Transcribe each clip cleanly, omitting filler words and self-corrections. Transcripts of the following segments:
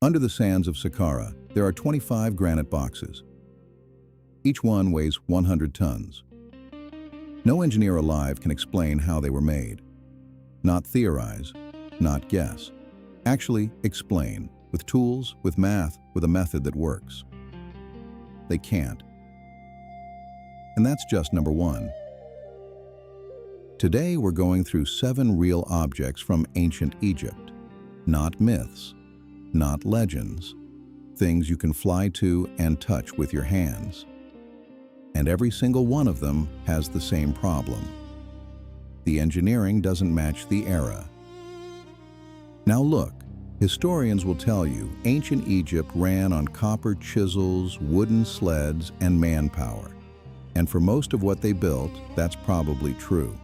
Under the sands of Saqqara, there are 25 granite boxes. Each one weighs 100 tons. No engineer alive can explain how they were made. Not theorize, not guess. Actually explain, with tools, with math, with a method that works. They can't. And that's just number one. Today we're going through 7 real objects from ancient Egypt. Not myths, not legends. Things you can fly to and touch with your hands. And every single one of them has the same problem. The engineering doesn't match the era. Now look, historians will tell you ancient Egypt ran on copper chisels, wooden sleds, and manpower. And for most of what they built, that's probably true.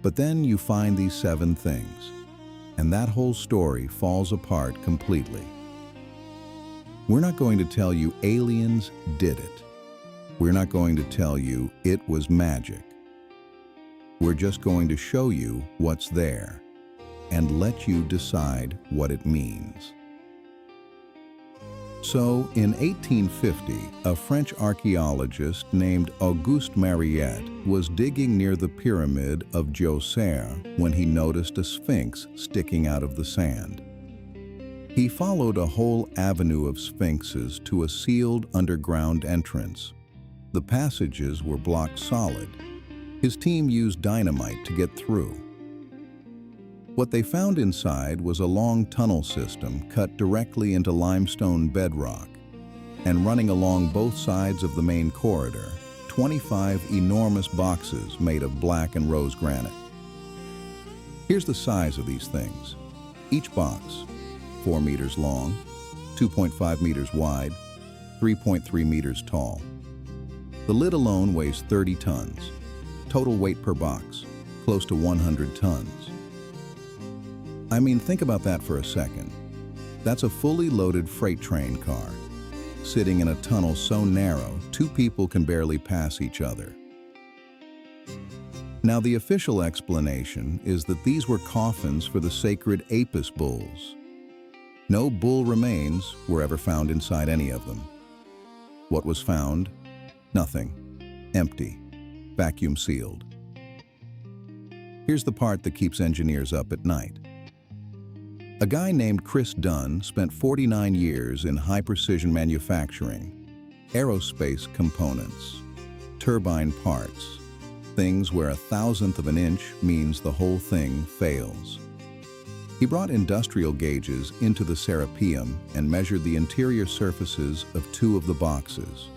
But then you find these 7 things, and that whole story falls apart completely. We're not going to tell you aliens did it. We're not going to tell you it was magic. We're just going to show you what's there and let you decide what it means. So, in 1850, a French archaeologist named Auguste Mariette was digging near the pyramid of Djoser when he noticed a sphinx sticking out of the sand. He followed a whole avenue of sphinxes to a sealed underground entrance. The passages were blocked solid. His team used dynamite to get through. What they found inside was a long tunnel system cut directly into limestone bedrock, and running along both sides of the main corridor, 25 enormous boxes made of black and rose granite. Here's the size of these things. Each box, 4 meters long, 2.5 meters wide, 3.3 meters tall. The lid alone weighs 30 tons. Total weight per box, close to 100 tons. I mean, think about that for a second. That's a fully loaded freight train car, sitting in a tunnel so narrow 2 people can barely pass each other. Now, the official explanation is that these were coffins for the sacred Apis bulls. No bull remains were ever found inside any of them. What was found? Nothing. Empty. Vacuum sealed. Here's the part that keeps engineers up at night. A guy named Chris Dunn spent 49 years in high-precision manufacturing, aerospace components, turbine parts, things where 1/1000th of an inch means the whole thing fails. He brought industrial gauges into the Serapeum and measured the interior surfaces of 2 of the boxes.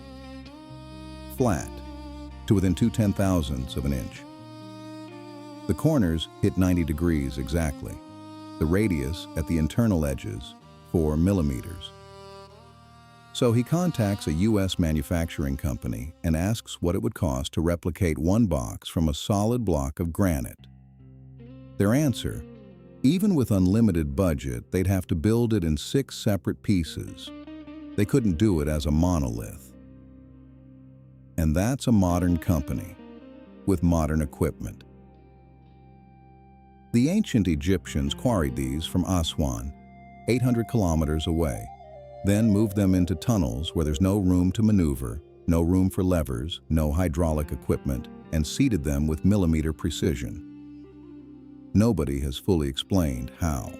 Flat, to within 2/10,000ths of an inch. The corners hit 90 degrees exactly. The radius at the internal edges, 4 millimeters. So he contacts a U.S. manufacturing company and asks what it would cost to replicate 1 box from a solid block of granite. Their answer, even with unlimited budget, they'd have to build it in 6 separate pieces. They couldn't do it as a monolith. And that's a modern company, with modern equipment. The ancient Egyptians quarried these from Aswan, 800 kilometers away, then moved them into tunnels where there's no room to maneuver, no room for levers, no hydraulic equipment, and seated them with millimeter precision. Nobody has fully explained how.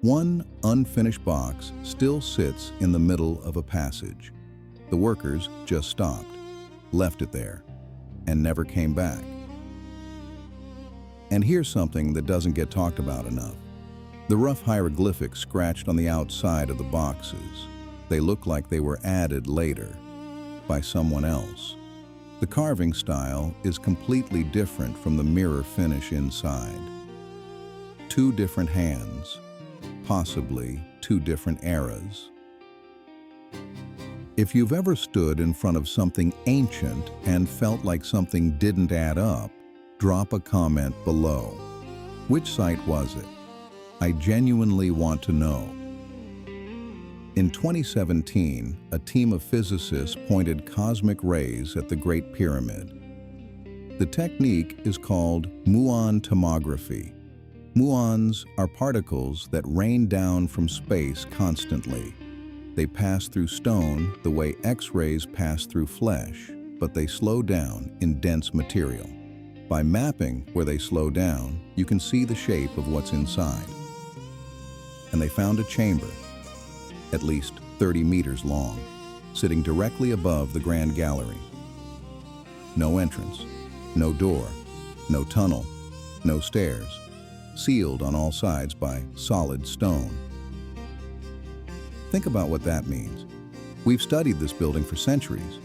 One unfinished box still sits in the middle of a passage. The workers just stopped, left it there, and never came back. And here's something that doesn't get talked about enough. The rough hieroglyphics scratched on the outside of the boxes. They look like they were added later, by someone else. The carving style is completely different from the mirror finish inside. 2 different hands, possibly 2 different eras. If you've ever stood in front of something ancient and felt like something didn't add up, drop a comment below. Which site was it? I genuinely want to know. In 2017, a team of physicists pointed cosmic rays at the Great Pyramid. The technique is called muon tomography. Muons are particles that rain down from space constantly. They pass through stone the way X-rays pass through flesh, but they slow down in dense material. By mapping where they slow down, you can see the shape of what's inside. And they found a chamber, at least 30 meters long, sitting directly above the Grand Gallery. No entrance, no door, no tunnel, no stairs, sealed on all sides by solid stone. Think about what that means. We've studied this building for centuries.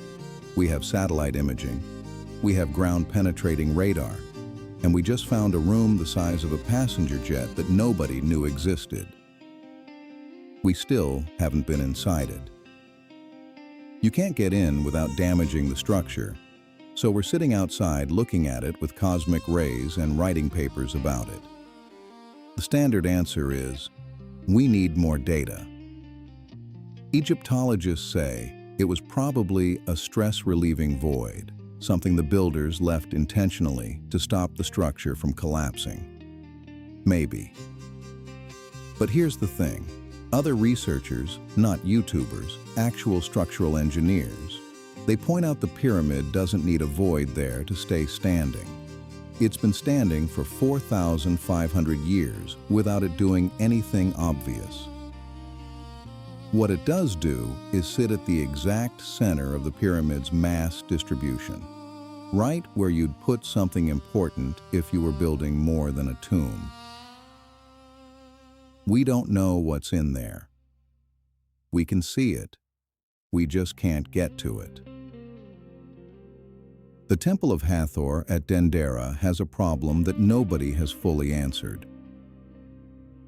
We have satellite imaging, we have ground-penetrating radar, and we just found a room the size of a passenger jet that nobody knew existed. We still haven't been inside it. You can't get in without damaging the structure, so we're sitting outside looking at it with cosmic rays and writing papers about it. The standard answer is, we need more data. Egyptologists say it was probably a stress-relieving void, something the builders left intentionally to stop the structure from collapsing. Maybe. But here's the thing. Other researchers, not YouTubers, actual structural engineers, they point out the pyramid doesn't need a void there to stay standing. It's been standing for 4,500 years without it doing anything obvious. What it does do is sit at the exact center of the pyramid's mass distribution, right where you'd put something important if you were building more than a tomb. We don't know what's in there. We can see it. We just can't get to it. The Temple of Hathor at Dendera has a problem that nobody has fully answered.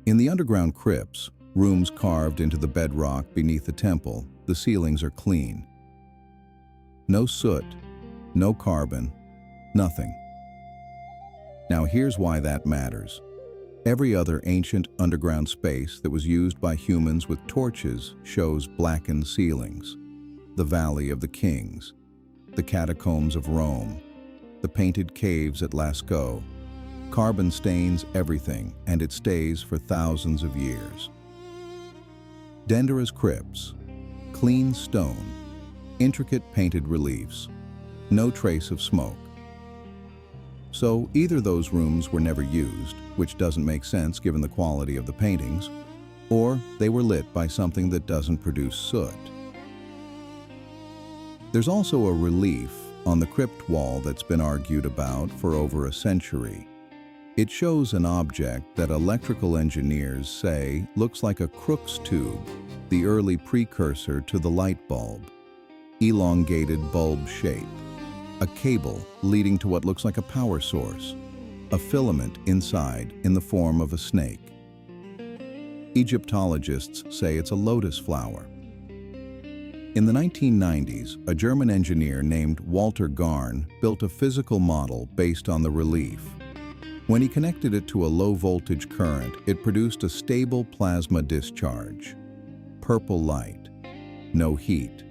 In the underground crypts, rooms carved into the bedrock beneath the temple, the ceilings are clean. No soot, no carbon, nothing. Now here's why that matters. Every other ancient underground space that was used by humans with torches shows blackened ceilings. The Valley of the Kings, the catacombs of Rome, the painted caves at Lascaux. Carbon stains everything, and it stays for thousands of years. Dendera's crypts, clean stone, intricate painted reliefs, no trace of smoke. So either those rooms were never used, which doesn't make sense given the quality of the paintings, or they were lit by something that doesn't produce soot. There's also a relief on the crypt wall that's been argued about for over a century. It shows an object that electrical engineers say looks like a Crookes tube, the early precursor to the light bulb. Elongated bulb shape. A cable leading to what looks like a power source. A filament inside in the form of a snake. Egyptologists say it's a lotus flower. In the 1990s, a German engineer named Walter Garn built a physical model based on the relief. When he connected it to a low-voltage current, it produced a stable plasma discharge. Purple light. No heat.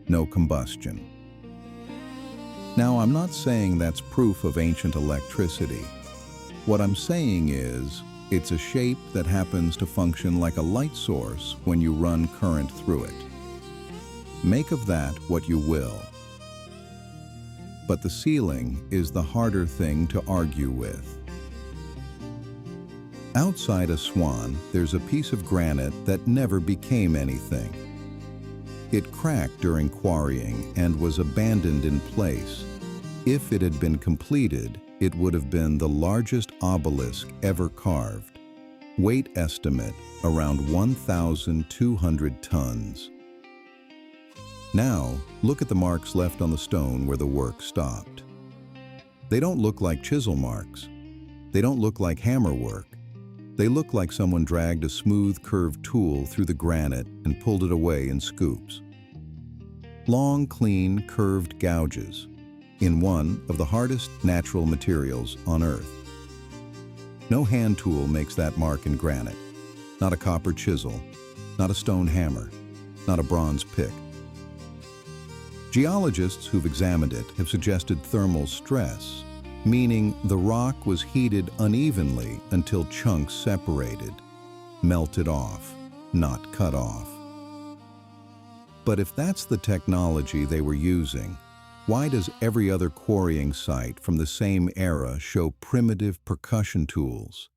No combustion. Now, I'm not saying that's proof of ancient electricity. What I'm saying is, it's a shape that happens to function like a light source when you run current through it. Make of that what you will. But the ceiling is the harder thing to argue with. Outside Aswan, there's a piece of granite that never became anything. It cracked during quarrying and was abandoned in place. If it had been completed, it would have been the largest obelisk ever carved. Weight estimate around 1,200 tons. Now, look at the marks left on the stone where the work stopped. They don't look like chisel marks. They don't look like hammer work. They look like someone dragged a smooth, curved tool through the granite and pulled it away in scoops. Long, clean, curved gouges in one of the hardest natural materials on Earth. No hand tool makes that mark in granite. Not a copper chisel, not a stone hammer, not a bronze pick. Geologists who've examined it have suggested thermal stress, meaning the rock was heated unevenly until chunks separated, melted off, not cut off. But if that's the technology they were using, why does every other quarrying site from the same era show primitive percussion tools?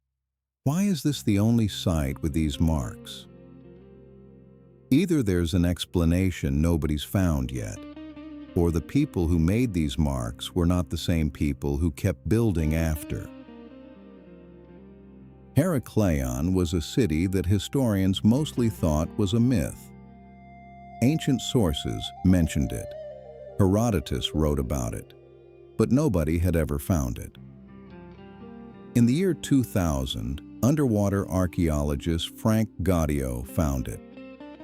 Why is this the only site with these marks? Either there's an explanation nobody's found yet, or the people who made these marks were not the same people who kept building after. Heracleion was a city that historians mostly thought was a myth. Ancient sources mentioned it. Herodotus wrote about it, but nobody had ever found it. In the year 2000, underwater archaeologist Frank Gaudio found it,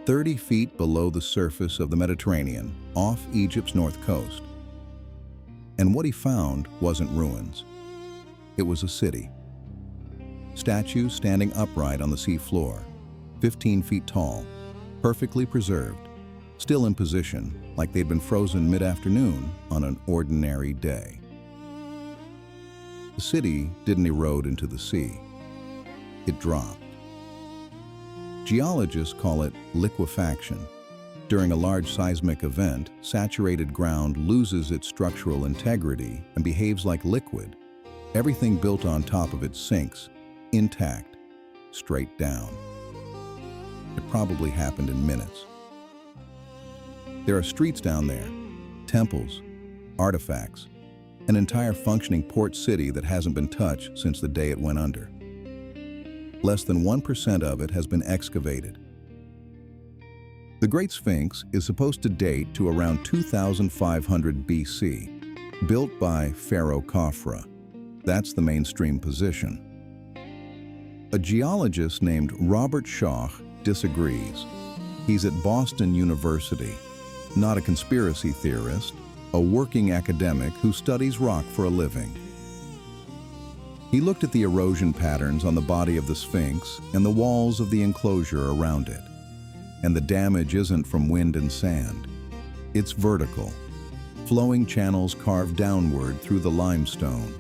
30 feet below the surface of the Mediterranean, off Egypt's north coast. And what he found wasn't ruins. It was a city. Statues standing upright on the sea floor, 15 feet tall, perfectly preserved, still in position, like they'd been frozen mid-afternoon on an ordinary day. The city didn't erode into the sea. It dropped. Geologists call it liquefaction. During a large seismic event, saturated ground loses its structural integrity and behaves like liquid. Everything built on top of it sinks, intact, straight down. It probably happened in minutes. There are streets down there, temples, artifacts, an entire functioning port city that hasn't been touched since the day it went under. Less than 1% of it has been excavated. The Great Sphinx is supposed to date to around 2500 BC, built by Pharaoh Khafra. That's the mainstream position. A geologist named Robert Schoch disagrees. He's at Boston University, not a conspiracy theorist, a working academic who studies rock for a living. He looked at the erosion patterns on the body of the Sphinx and the walls of the enclosure around it. And the damage isn't from wind and sand. It's vertical, flowing channels carved downward through the limestone.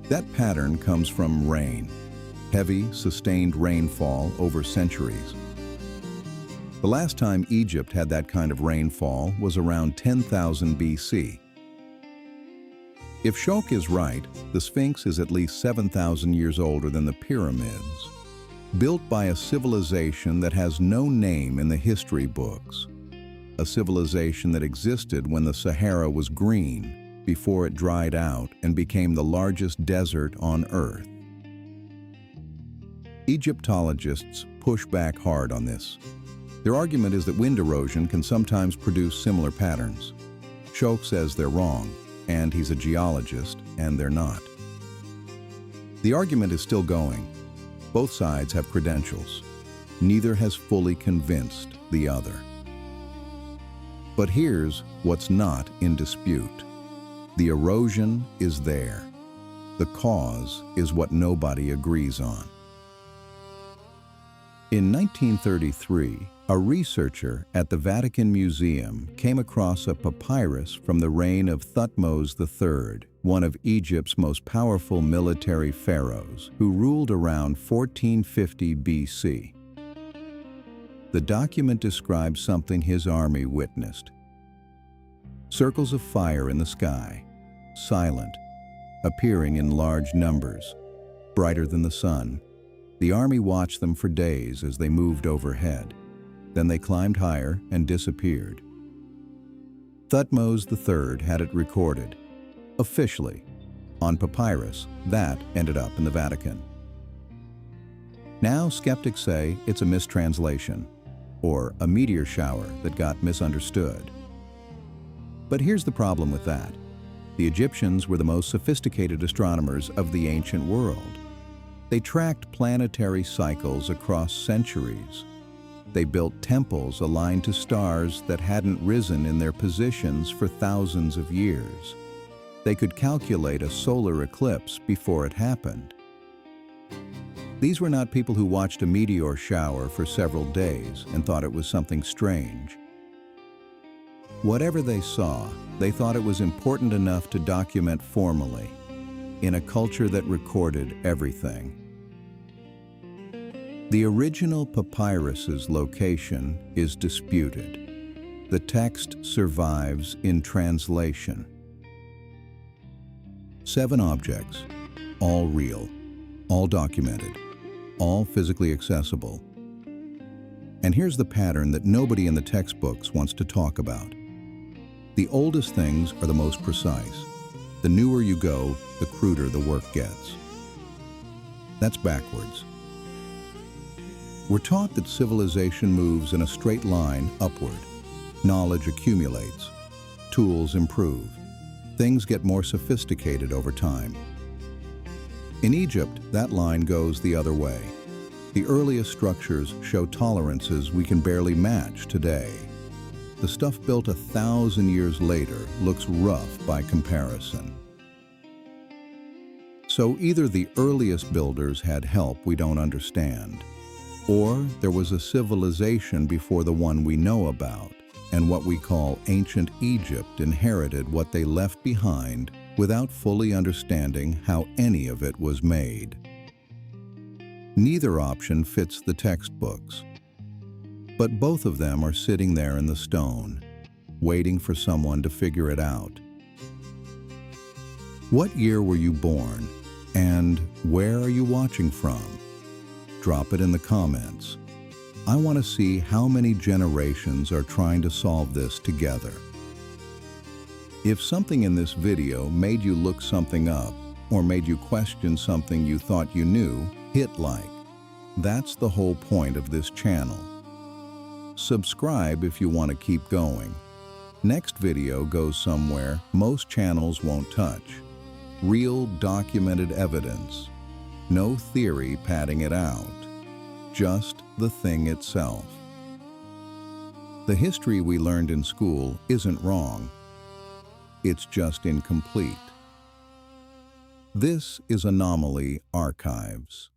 That pattern comes from rain, heavy, sustained rainfall over centuries. The last time Egypt had that kind of rainfall was around 10,000 BC. If Schoch is right, the Sphinx is at least 7,000 years older than the pyramids, built by a civilization that has no name in the history books, a civilization that existed when the Sahara was green, before it dried out and became the largest desert on Earth. Egyptologists push back hard on this. Their argument is that wind erosion can sometimes produce similar patterns. Schoch says they're wrong, and he's a geologist, and they're not. The argument is still going. Both sides have credentials. Neither has fully convinced the other. But here's what's not in dispute. The erosion is there. The cause is what nobody agrees on. In 1933, a researcher at the Vatican Museum came across a papyrus from the reign of Thutmose III, one of Egypt's most powerful military pharaohs, who ruled around 1450 BC. The document describes something his army witnessed. Circles of fire in the sky, silent, appearing in large numbers, brighter than the sun. The army watched them for days as they moved overhead. Then they climbed higher and disappeared. Thutmose III had it recorded, officially, on papyrus. That ended up in the Vatican. Now skeptics say it's a mistranslation, or a meteor shower that got misunderstood. But here's the problem with that. The Egyptians were the most sophisticated astronomers of the ancient world. They tracked planetary cycles across centuries. They built temples aligned to stars that hadn't risen in their positions for thousands of years. They could calculate a solar eclipse before it happened. These were not people who watched a meteor shower for several days and thought it was something strange. Whatever they saw, they thought it was important enough to document formally, in a culture that recorded everything. The original papyrus's location is disputed. The text survives in translation. 7 objects, all real, all documented, all physically accessible. And here's the pattern that nobody in the textbooks wants to talk about. The oldest things are the most precise. The newer you go, the cruder the work gets. That's backwards. We're taught that civilization moves in a straight line upward. Knowledge accumulates. Tools improve. Things get more sophisticated over time. In Egypt, that line goes the other way. The earliest structures show tolerances we can barely match today. The stuff built 1,000 years later looks rough by comparison. So either the earliest builders had help we don't understand, or there was a civilization before the one we know about, and what we call ancient Egypt inherited what they left behind without fully understanding how any of it was made. Neither option fits the textbooks, but both of them are sitting there in the stone, waiting for someone to figure it out. What year were you born, and where are you watching from? Drop it in the comments. I want to see how many generations are trying to solve this together. If something in this video made you look something up or made you question something you thought you knew, hit like. That's the whole point of this channel. Subscribe if you want to keep going. Next video goes somewhere most channels won't touch. Real documented evidence. No theory padding it out. Just the thing itself. The history we learned in school isn't wrong. It's just incomplete. This is Anomaly Archives.